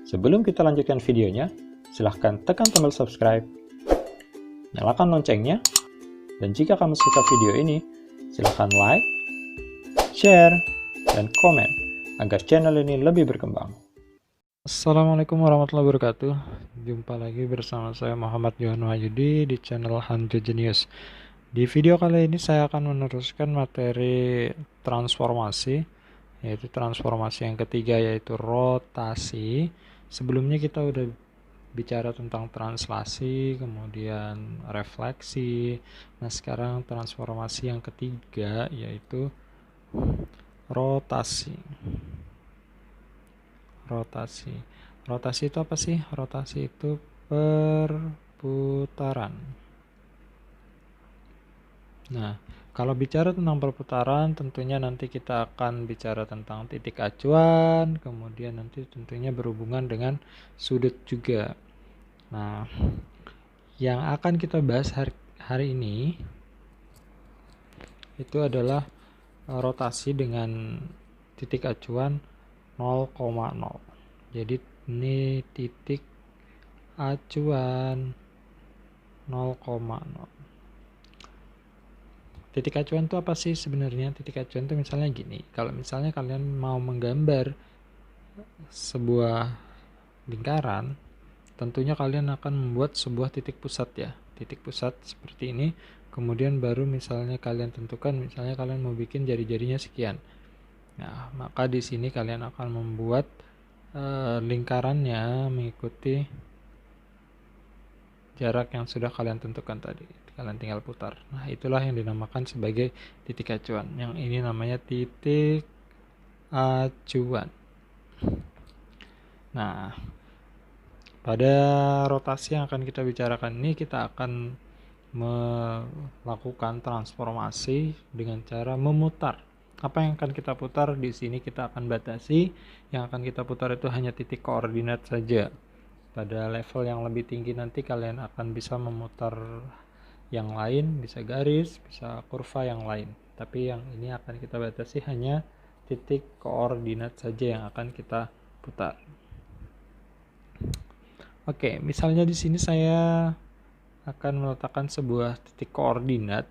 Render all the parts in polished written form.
Sebelum kita lanjutkan videonya, silahkan tekan tombol subscribe, nyalakan loncengnya, dan jika kamu suka video ini, silahkan like, share, dan komen agar channel ini lebih berkembang. Assalamualaikum warahmatullahi wabarakatuh. Jumpa lagi bersama saya Muhammad Johan Wahyudi di channel Hanjo Genius. Di video kali ini saya akan meneruskan materi transformasi, yaitu transformasi yang ketiga, yaitu rotasi. Sebelumnya kita udah bicara tentang translasi, kemudian refleksi. Nah, sekarang transformasi yang ketiga, yaitu rotasi. Rotasi itu apa sih? Rotasi itu perputaran. Nah, kalau bicara tentang perputaran, tentunya nanti kita akan bicara tentang titik acuan, kemudian nanti tentunya berhubungan dengan sudut juga. Nah, yang akan kita bahas hari ini itu adalah rotasi dengan titik acuan 0,0. Jadi ini titik acuan 0,0. Titik acuan itu apa sih sebenarnya? Titik acuan itu misalnya gini, kalau misalnya kalian mau menggambar sebuah lingkaran, tentunya kalian akan membuat sebuah titik pusat ya. Titik pusat seperti ini, kemudian baru misalnya kalian tentukan, misalnya kalian mau bikin jari-jarinya sekian. Nah, maka di sini kalian akan membuat lingkarannya mengikuti jarak yang sudah kalian tentukan tadi. Kalian tinggal putar. Nah, itulah yang dinamakan sebagai titik acuan. Yang ini namanya titik acuan. Nah, pada rotasi yang akan kita bicarakan ini, kita akan melakukan transformasi dengan cara memutar. Apa yang akan kita putar di sini kita akan batasi. Yang akan kita putar itu hanya titik koordinat saja. Pada level yang lebih tinggi nanti kalian akan bisa memutar yang lain, bisa garis, bisa kurva yang lain. Tapi yang ini akan kita batasi hanya titik koordinat saja yang akan kita putar. Oke, misalnya di sini saya akan meletakkan sebuah titik koordinat.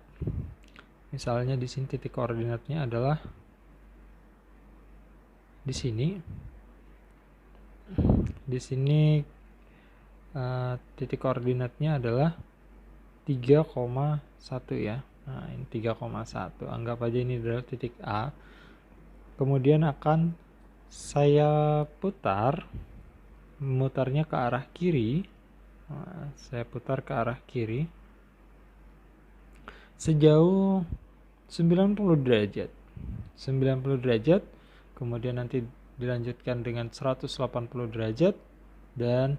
Misalnya di sini titik koordinatnya adalah di sini. Di sini titik koordinatnya adalah 3,1 ya. Nah, ini 3,1. Anggap aja ini adalah titik A. Kemudian akan saya putar, memutarnya ke arah kiri. Nah, saya putar ke arah kiri sejauh 90 derajat. 90 derajat, kemudian nanti dilanjutkan dengan 180 derajat dan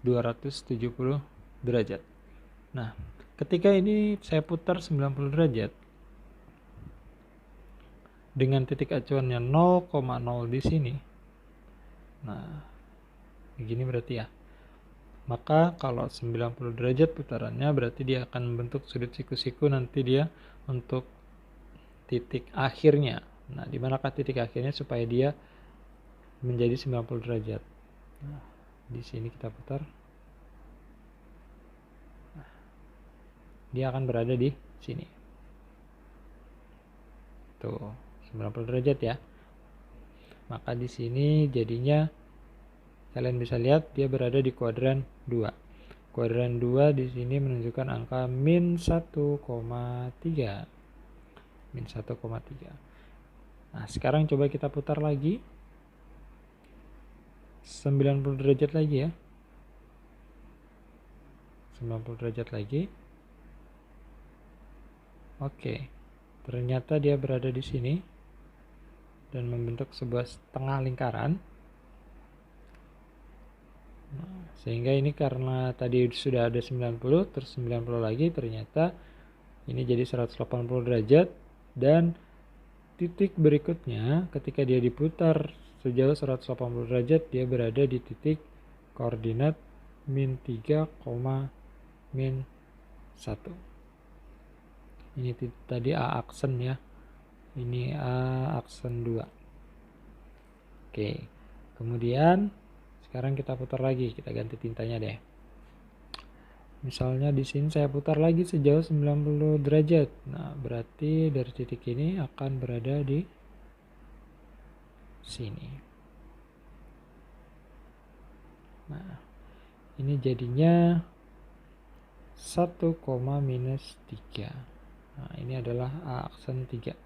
270 derajat. Nah, ketika ini saya putar 90 derajat dengan titik acuannya 0,0 di sini. Nah, begini berarti ya. Maka kalau 90 derajat putarannya berarti dia akan membentuk sudut siku-siku nanti dia untuk titik akhirnya. Nah, di manakah titik akhirnya supaya dia menjadi 90 derajat. Nah, di sini kita putar. Nah, dia akan berada di sini. Tuh, 90 derajat ya. Maka di sini jadinya kalian bisa lihat dia berada di kuadran 2. Kuadran 2 di sini menunjukkan angka min 1,3. Min 1,3. Nah, sekarang coba kita putar lagi. 90 derajat lagi ya. 90 derajat lagi. Oke. Ternyata dia berada di sini dan membentuk sebuah setengah lingkaran. Nah, sehingga ini karena tadi sudah ada 90, terus 90 lagi, ternyata ini jadi 180 derajat. Dan titik berikutnya ketika dia diputar sejauh 180 derajat, dia berada di titik koordinat min 3, min 1. Ini tadi A aksen ya. Ini A aksen 2. Oke. Kemudian sekarang kita putar lagi, kita ganti tintanya deh. Misalnya di sini saya putar lagi sejauh 90 derajat. Nah, berarti dari titik ini akan berada di sini. Nah, ini jadinya 1, minus 3. Nah, ini adalah A aksen 3.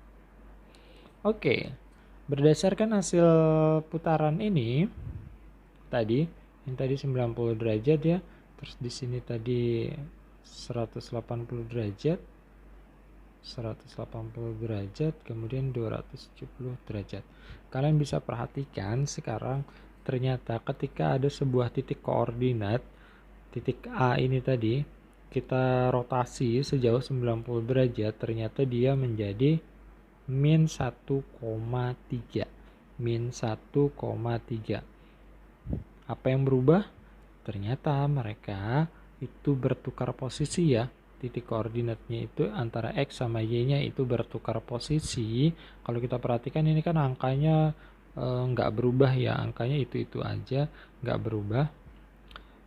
Oke, berdasarkan hasil putaran ini, yang tadi 90 derajat ya, terus di sini tadi 180 derajat, 180 derajat, kemudian 270 derajat. Kalian bisa perhatikan sekarang ternyata ketika ada sebuah titik koordinat, titik A ini tadi, kita rotasi sejauh 90 derajat, ternyata dia menjadi min 1,3. Min 1,3. Apa yang berubah? Ternyata mereka itu bertukar posisi ya. Titik koordinatnya itu antara X sama Y-nya itu bertukar posisi. Kalau kita perhatikan ini kan angkanya nggak berubah ya. Angkanya itu aja, nggak berubah.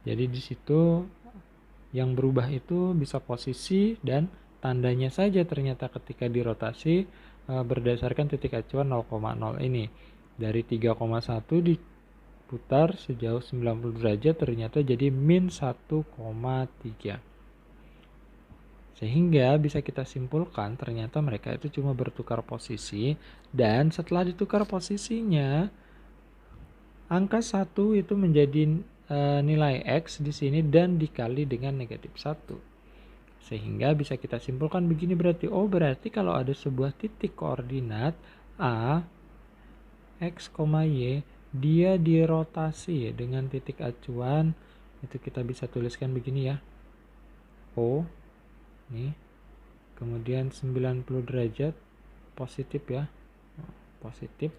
Jadi di situ yang berubah itu bisa posisi dan tandanya saja ternyata ketika dirotasi berdasarkan titik acuan 0,0 ini. Dari 3,1 diputar sejauh 90 derajat ternyata jadi min 1,3. Sehingga bisa kita simpulkan ternyata mereka itu cuma bertukar posisi, dan setelah ditukar posisinya angka 1 itu menjadi nilai X di sini dan dikali dengan negatif 1. Sehingga bisa kita simpulkan begini, berarti kalau ada sebuah titik koordinat A, X, Y, dia dirotasi dengan titik acuan, itu kita bisa tuliskan begini ya. O, nih, kemudian 90 derajat, positif ya, positif.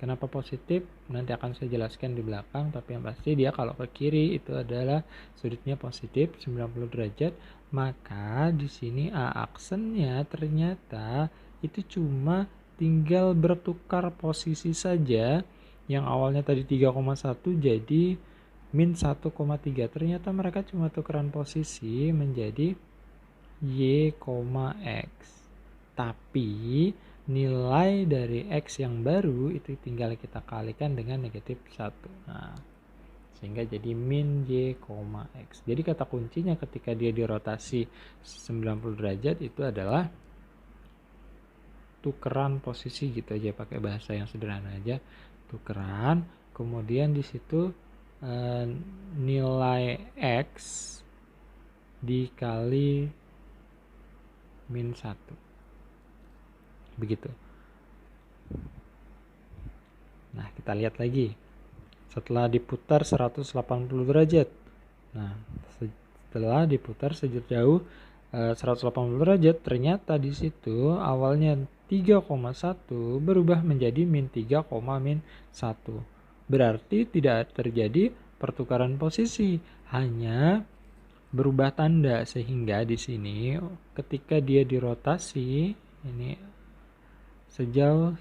Kenapa positif? Nanti akan saya jelaskan di belakang, tapi yang pasti dia kalau ke kiri itu adalah sudutnya positif 90 derajat, maka di sini A aksennya ternyata itu cuma tinggal bertukar posisi saja. Yang awalnya tadi 3,1 jadi min 1,3. Ternyata mereka cuma tukeran posisi menjadi Y, X. Tapi nilai dari X yang baru itu tinggal kita kalikan dengan negatif 1. Nah, sehingga jadi min Y, X. Jadi kata kuncinya ketika dia dirotasi 90 derajat itu adalah tukeran posisi gitu aja, pakai bahasa yang sederhana aja. Tukeran, kemudian di situ nilai X dikali min 1. Begitu. Nah, kita lihat lagi. Setelah diputar 180 derajat. Nah, setelah diputar sejauh 180 derajat, ternyata di situ awalnya 3,1 berubah menjadi min 3,1. Berarti tidak terjadi pertukaran posisi, hanya berubah tanda, sehingga di sini ketika dia dirotasi ini sejauh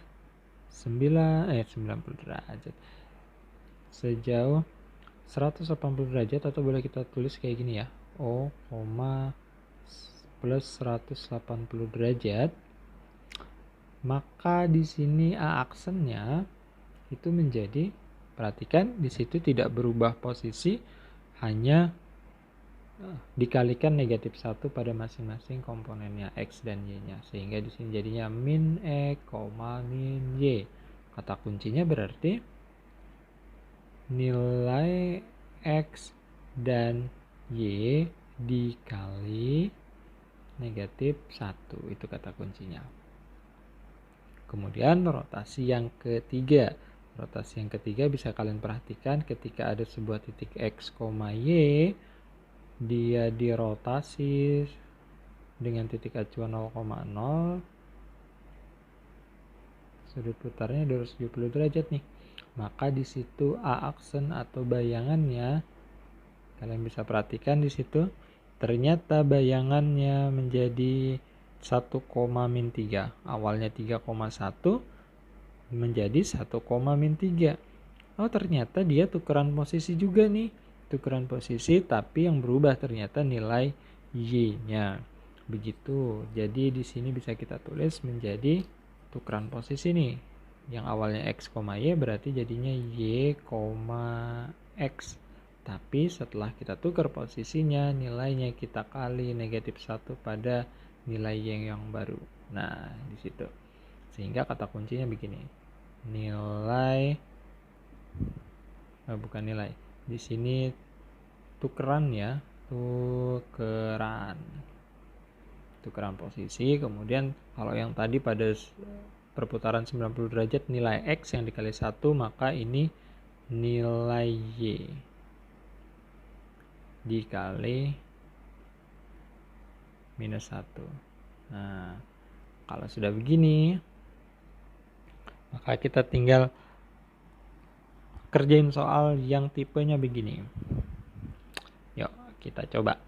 90 derajat, sejauh 180 derajat, atau boleh kita tulis kayak gini ya, O, plus 180 derajat, maka di sini A aksennya itu menjadi, perhatikan di situ tidak berubah posisi, hanya dikalikan negatif 1 pada masing-masing komponennya X dan Y-nya, sehingga di sini jadinya min X, min Y. Kata kuncinya berarti nilai X dan Y dikali negatif 1, itu kata kuncinya. Kemudian rotasi yang ketiga. Rotasi yang ketiga bisa kalian perhatikan ketika ada sebuah titik X, Y, dia dirotasi dengan titik acuan 0,0, sudut putarnya 270 derajat nih. Maka di situ A aksen atau bayangannya, kalian bisa perhatikan di situ ternyata bayangannya menjadi 1,-3. Awalnya 3,1 menjadi 1,-3. Oh, ternyata dia tukeran posisi juga nih. Tukeran posisi, tapi yang berubah ternyata nilai Y-nya. Begitu. Jadi di sini bisa kita tulis menjadi tukeran posisi nih. Yang awalnya X, Y berarti jadinya Y, X. Tapi setelah kita tukar posisinya, nilainya kita kali -1 pada nilai Y yang baru. Nah, di situ. Sehingga kata kuncinya begini. Nilai bukan nilai. Di sini tukeran ya, tukeran posisi. Kemudian kalau yang tadi pada perputaran 90 derajat nilai X yang dikali 1, maka ini nilai Y dikali -1. Nah, kalau sudah begini, maka kita tinggal kerjain soal yang tipenya begini. Yuk, kita coba.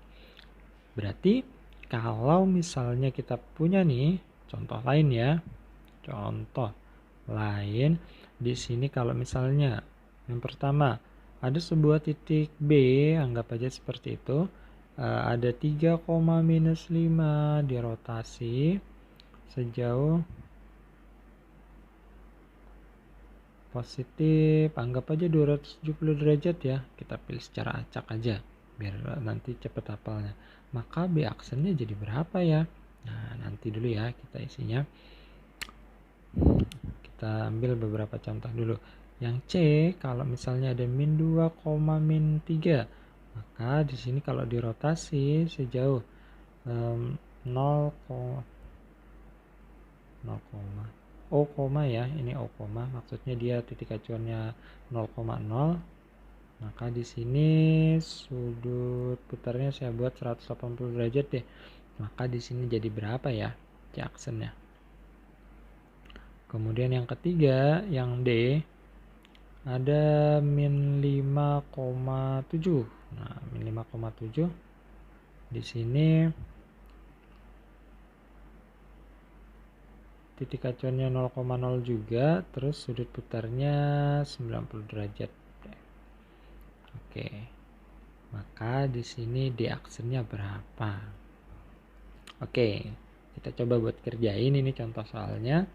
Berarti kalau misalnya kita punya nih contoh lain ya. Contoh lain di sini kalau misalnya yang pertama ada sebuah titik B, anggap aja seperti itu. Ada 3,-5 dirotasi sejauh positif, anggap aja 270 derajat ya. Kita pilih secara acak aja biar nanti cepet hafalnya. Maka B aksennya jadi berapa ya? Nah, nanti dulu ya kita isinya. Kita ambil beberapa contoh dulu. Yang C, kalau misalnya ada -2, -3, maka di sini kalau dirotasi sejauh 0, O, ya, ini O, maksudnya dia titik acuannya 0,0. Maka di sini sudut putarnya saya buat 180 derajat deh. Maka di sini jadi berapa ya C aksennya? Kemudian yang ketiga, yang D, ada -5,7. Nah, -5,7 di sini titik acuannya 0,0 juga, terus sudut putarnya 90 derajat. Oke. Maka di sini D aksennya berapa? Oke, kita coba buat kerjain ini contoh soalnya.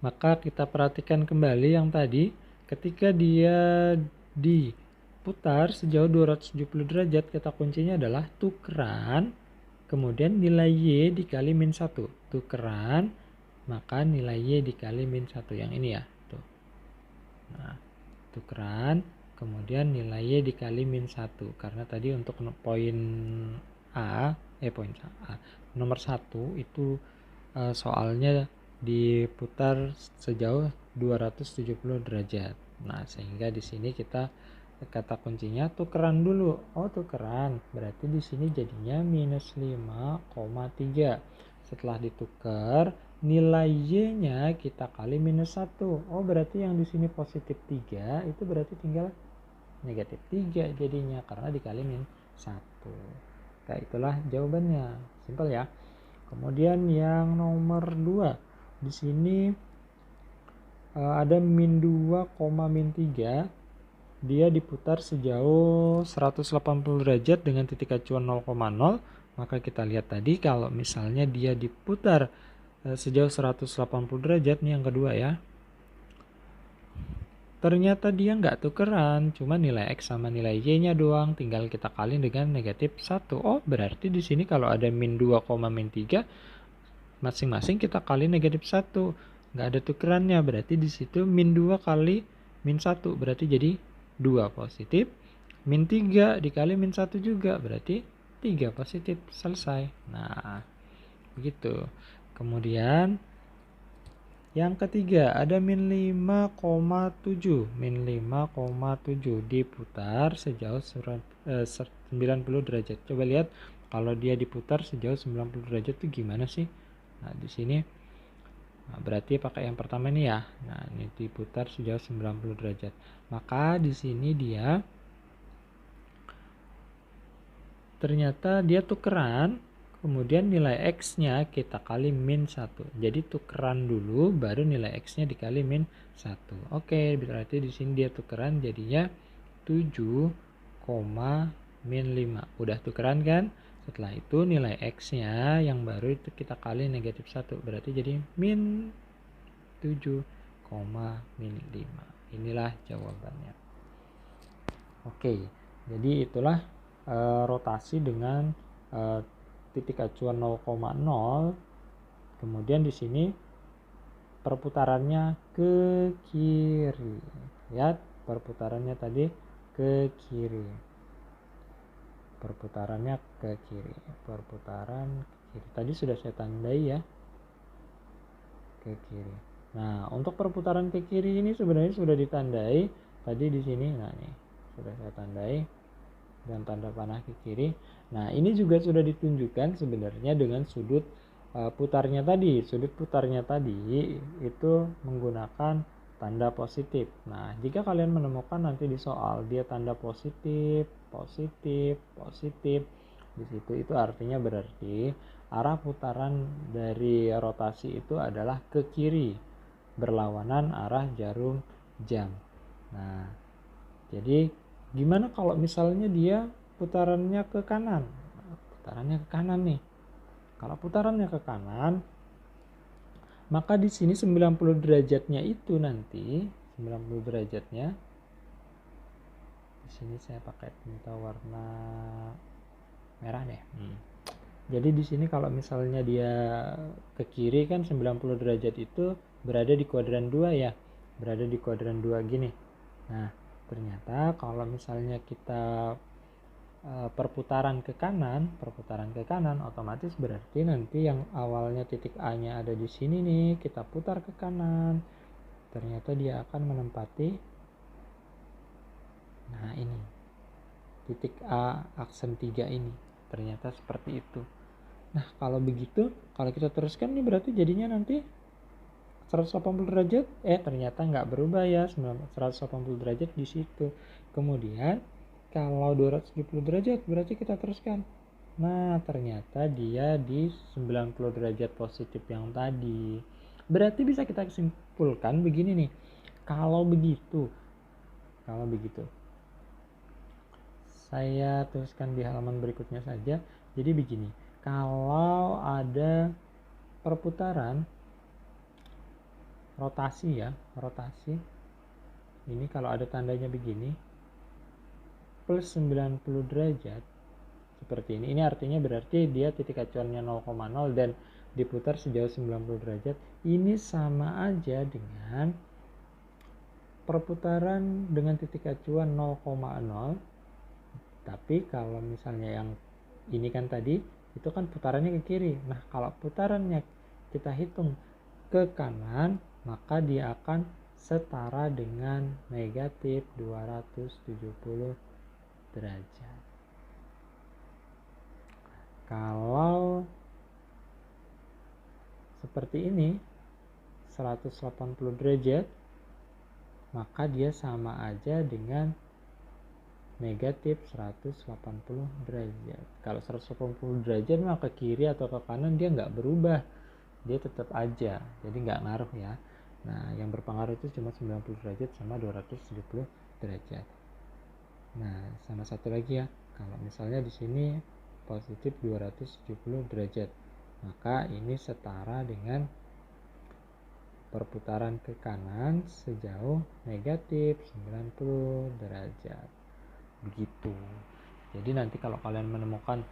Maka kita perhatikan kembali yang tadi, ketika dia diputar sejauh 270 derajat, kata kuncinya adalah tukeran, kemudian nilai Y dikali -1. Tukeran, maka nilai Y dikali -1. Yang ini ya. Tuh. Nah, tukeran, kemudian nilai Y dikali -1. Karena tadi untuk poin A, nomor 1 itu soalnya diputar sejauh 270 derajat. Nah, sehingga di sini kita kata kuncinya tukeran dulu. Oh, tukeran. Berarti di sini jadinya -5,3. Setelah ditukar, nilai Y-nya kita kali -1. Oh, berarti yang di sini positif 3, itu berarti tinggal negatif 3 jadinya karena dikali -1. Nah, itulah jawabannya. Simpel ya. Kemudian yang nomor 2. Di sini ada -2, -3. Dia diputar sejauh 180 derajat dengan titik acuan 0,0. Maka kita lihat tadi kalau misalnya dia diputar sejauh 180 derajat, nih yang kedua ya. Ternyata dia nggak tukeran, cuma nilai X sama nilai Y-nya doang, tinggal kita kali dengan -1. Oh, berarti di sini kalau ada -2, -3, masing-masing kita kali -1. Nggak ada tukerannya, berarti di situ -2 kali -1, berarti jadi 2 positif. -3 dikali -1 juga, berarti 3 positif, selesai. Nah, begitu. Kemudian yang ketiga ada -5,7. -5,7 diputar sejauh 90 derajat. Coba lihat kalau dia diputar sejauh 90 derajat itu gimana sih? Nah, di sini berarti pakai yang pertama ini ya. Nah, ini diputar sejauh 90 derajat. Maka di sini ternyata dia tukeran. kemudian nilai X-nya kita kali min 1. Jadi tukeran dulu, baru nilai X-nya dikali min 1. Oke, berarti di sini dia tukeran jadinya 7, min 5. Udah tukeran kan? Setelah itu nilai X-nya yang baru itu kita kali negatif 1. Berarti jadi min 7, min 5. Inilah jawabannya. Oke, jadi itulah rotasi dengan titik acuan 0,0. Kemudian di sini perputarannya ke kiri. Lihat, perputarannya tadi ke kiri. Perputarannya ke kiri. Perputaran ke kiri. Tadi sudah saya tandai ya. Ke kiri. Nah, untuk perputaran ke kiri ini sebenarnya sudah ditandai tadi di sini. Nah, nih sudah saya tandai dan tanda panah ke kiri. Nah, ini juga sudah ditunjukkan sebenarnya dengan sudut putarnya tadi. Sudut putarnya tadi itu menggunakan tanda positif. Nah, jika kalian menemukan nanti di soal dia tanda positif, positif, positif, di situ itu artinya berarti arah putaran dari rotasi itu adalah ke kiri, berlawanan arah jarum jam. Nah, jadi gimana kalau misalnya dia putarannya ke kanan? Putarannya ke kanan nih. Kalau putarannya ke kanan, maka di sini 90 derajatnya itu nanti 90 derajatnya. Di sini saya pakai tinta warna merah deh. Jadi di sini kalau misalnya dia ke kiri kan 90 derajat itu berada di kuadran 2 ya. Berada di kuadran 2 gini. Nah, ternyata kalau misalnya kita perputaran ke kanan otomatis berarti nanti yang awalnya titik A-nya ada di sini nih, kita putar ke kanan. Ternyata dia akan menempati nah ini. Titik A aksen 3 ini. Ternyata seperti itu. Nah, kalau begitu, kalau kita teruskan nih berarti jadinya nanti 180 derajat, ternyata nggak berubah ya, 180 derajat di situ. Kemudian kalau 270 derajat berarti kita teruskan. Nah, ternyata dia di 90 derajat positif yang tadi. Berarti bisa kita simpulkan begini nih. Kalau begitu. Saya tuliskan di halaman berikutnya saja. Jadi begini. Kalau ada perputaran rotasi ya, rotasi ini kalau ada tandanya begini plus 90 derajat seperti ini artinya berarti dia titik acuannya 0,0 dan diputar sejauh 90 derajat. Ini sama aja dengan perputaran dengan titik acuan 0,0, tapi kalau misalnya yang ini kan tadi itu kan putarannya ke kiri. Nah, kalau putarannya kita hitung ke kanan, maka dia akan setara dengan negatif 270 derajat. Kalau seperti ini 180 derajat, maka dia sama aja dengan negatif 180 derajat. Kalau 180 derajat maka ke kiri atau ke kanan dia nggak berubah, dia tetap aja, jadi nggak ngaruh ya. Nah, yang berpengaruh itu cuma 90 derajat sama 270 derajat. Nah, sama satu lagi ya, kalau misalnya di sini positif 270 derajat, maka ini setara dengan perputaran ke kanan sejauh negatif 90 derajat. Begitu. Jadi nanti kalau kalian menemukan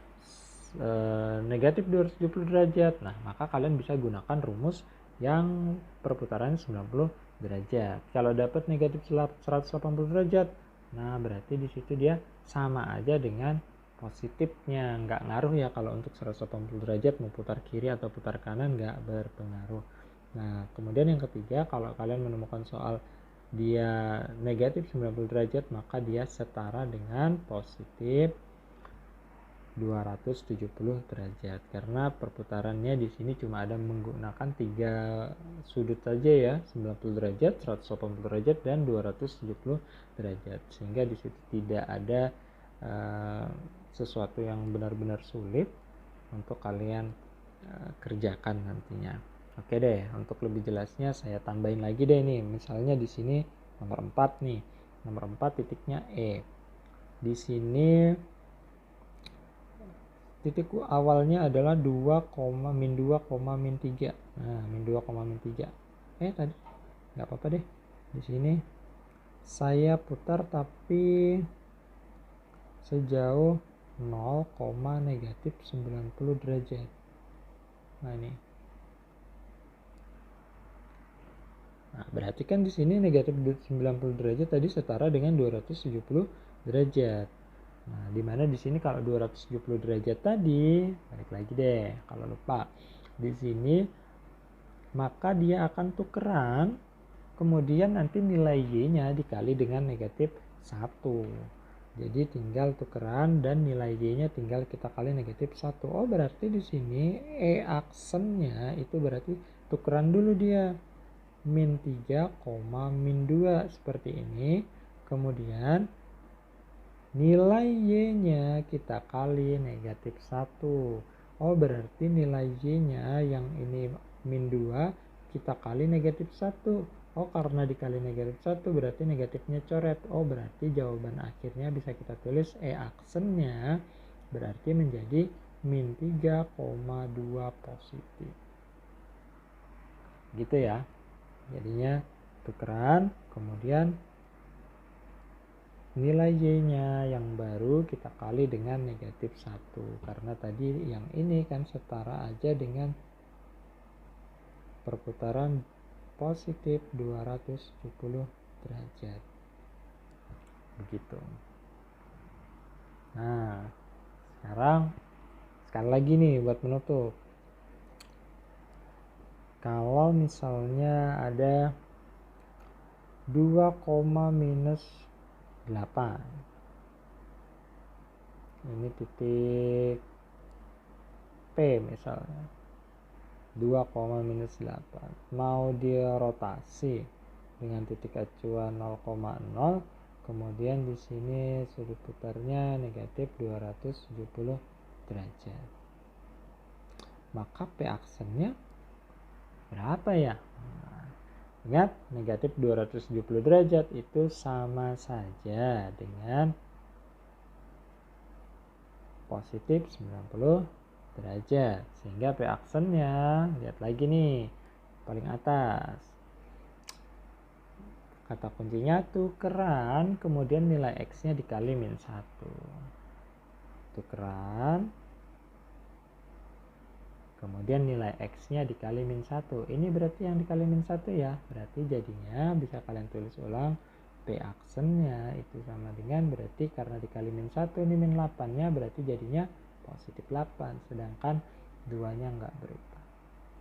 negatif 270 derajat, nah maka kalian bisa gunakan rumus yang perputaran 90 derajat. Kalau dapat negatif 180 derajat, nah berarti di situ dia sama aja dengan positifnya, nggak ngaruh ya. Kalau untuk 180 derajat mau putar kiri atau putar kanan nggak berpengaruh. Nah, kemudian yang ketiga, kalau kalian menemukan soal dia negatif 90 derajat, maka dia setara dengan positif 270 derajat, karena perputarannya di sini cuma ada menggunakan 3 sudut saja ya, 90 derajat, 180 derajat dan 270 derajat, sehingga di situ tidak ada sesuatu yang benar-benar sulit untuk kalian kerjakan nantinya. Oke deh, untuk lebih jelasnya saya tambahin lagi deh nih. Misalnya di sini nomor 4 nih. Nomor 4 titiknya E. Di sini titik awalnya adalah 2, min 2, min 3. Nah, min 2, min 3. Tadi nggak apa-apa deh. Di sini saya putar tapi sejauh 0, negatif 90 derajat. Nah, ini. Nah, berarti kan di sini negatif 90 derajat tadi setara dengan 270 derajat. Nah, dimana di sini kalau 270 derajat tadi, balik lagi deh, kalau lupa. Di sini maka dia akan tukeran, kemudian nanti nilai Y-nya dikali dengan negatif 1. Jadi tinggal tukeran dan nilai Y-nya tinggal kita kali negatif 1. Oh, berarti di sini E aksennya itu berarti tukeran dulu dia. Min 3, min 2 seperti ini. Kemudian nilai Y-nya kita kali negatif 1. Oh, berarti nilai Y-nya yang ini min 2 kita kali negatif 1. Oh, karena dikali negatif 1 berarti negatifnya coret. Oh, berarti jawaban akhirnya bisa kita tulis E aksennya berarti menjadi min 3,2 positif. Gitu ya. Jadinya tukeran, kemudian nilai Y-nya yang baru kita kali dengan negatif 1. Karena tadi yang ini kan setara aja dengan perputaran positif 270 derajat. Begitu. Nah, sekarang sekali lagi nih buat menutup. Kalau misalnya ada 2, minus 8. Ini titik P misalnya. 2, minus 8. Mau dirotasi dengan titik acuan 0,0. Kemudian di sini sudut putarnya negatif 270 derajat. Maka P aksennya berapa ya? Nah, ingat, negatif 270 derajat itu sama saja dengan positif 90 derajat. Sehingga P aksennya, lihat lagi nih, paling atas. Kata kuncinya tukeran, kemudian nilai X-nya dikali min 1. Tukeran, kemudian nilai X-nya dikali min 1. Ini berarti yang dikali min 1 ya. Berarti jadinya bisa kalian tulis ulang. P aksennya itu sama dengan berarti karena dikali min 1 ini min 8-nya berarti jadinya positif 8. Sedangkan 2-nya nggak berubah.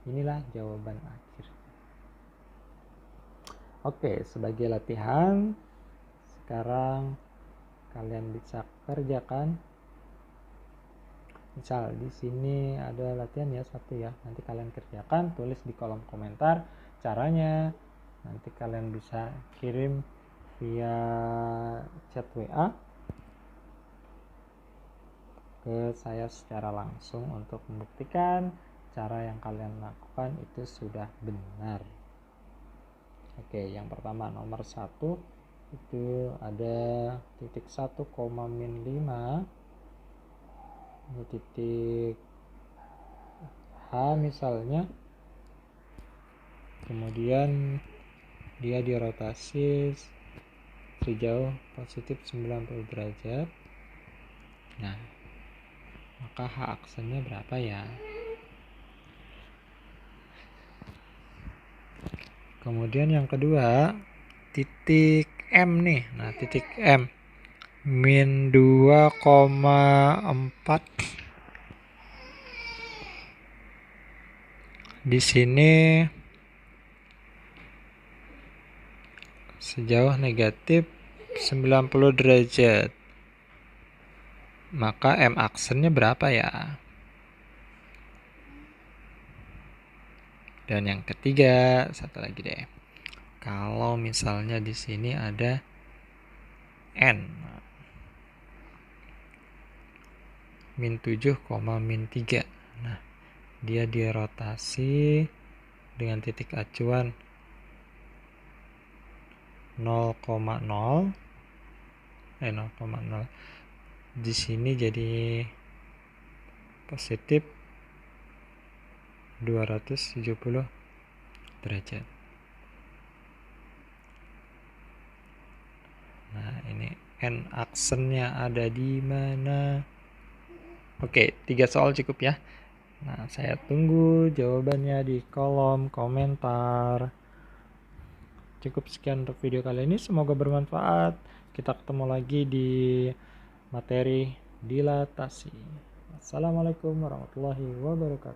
Inilah jawaban akhir. Oke, sebagai latihan, sekarang kalian bisa kerjakan. Misal di sini ada latihan ya 1 ya. Nanti kalian kerjakan, tulis di kolom komentar caranya. Nanti kalian bisa kirim via chat WA ke saya secara langsung untuk membuktikan cara yang kalian lakukan itu sudah benar. Oke, yang pertama nomor 1 itu ada titik 1, min 5. Ini titik H misalnya, kemudian dia dirotasi sejauh positif 90 derajat. Nah, maka H aksennya berapa ya? Kemudian yang kedua titik M nih. Nah, titik M min 2,4. Di sini sejauh negatif 90 derajat. Maka M aksennya berapa ya? Dan yang ketiga, satu lagi deh. Kalau misalnya di sini ada N min 7, min 3. Nah, dia dirotasi dengan titik acuan 0,0. Di sini jadi positif 270 derajat. Nah, ini N aksennya ada di mana? Oke, 3 soal cukup ya. Nah, saya tunggu jawabannya di kolom komentar. Cukup sekian untuk video kali ini, semoga bermanfaat. Kita ketemu lagi di materi dilatasi. Assalamualaikum warahmatullahi wabarakatuh.